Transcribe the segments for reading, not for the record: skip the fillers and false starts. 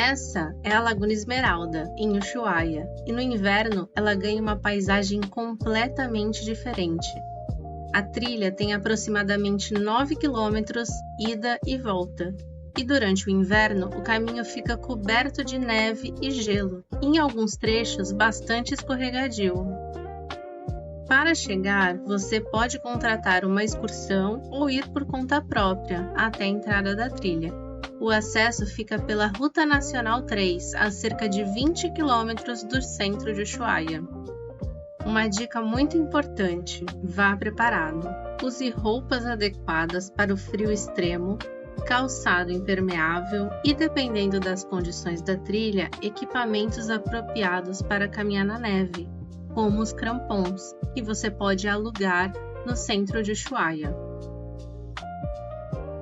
Essa é a Laguna Esmeralda, em Ushuaia, e no inverno ela ganha uma paisagem completamente diferente. A trilha tem aproximadamente 9 quilômetros ida e volta, e durante o inverno o caminho fica coberto de neve e gelo, e em alguns trechos bastante escorregadio. Para chegar, você pode contratar uma excursão ou ir por conta própria até a entrada da trilha. O acesso fica pela Ruta Nacional 3, a cerca de 20 quilômetros do centro de Ushuaia. Uma dica muito importante: vá preparado. Use roupas adequadas para o frio extremo, calçado impermeável e, dependendo das condições da trilha, equipamentos apropriados para caminhar na neve, como os crampons, que você pode alugar no centro de Ushuaia.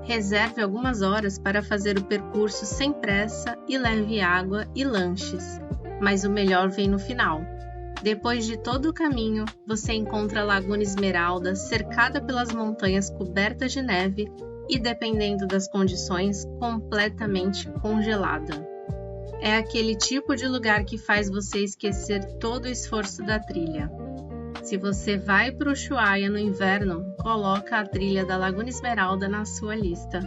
Reserve algumas horas para fazer o percurso sem pressa e leve água e lanches, mas o melhor vem no final. Depois de todo o caminho, você encontra a Laguna Esmeralda cercada pelas montanhas cobertas de neve e, dependendo das condições, completamente congelada. É aquele tipo de lugar que faz você esquecer todo o esforço da trilha. Se você vai para o Ushuaia no inverno, coloca a trilha da Laguna Esmeralda na sua lista.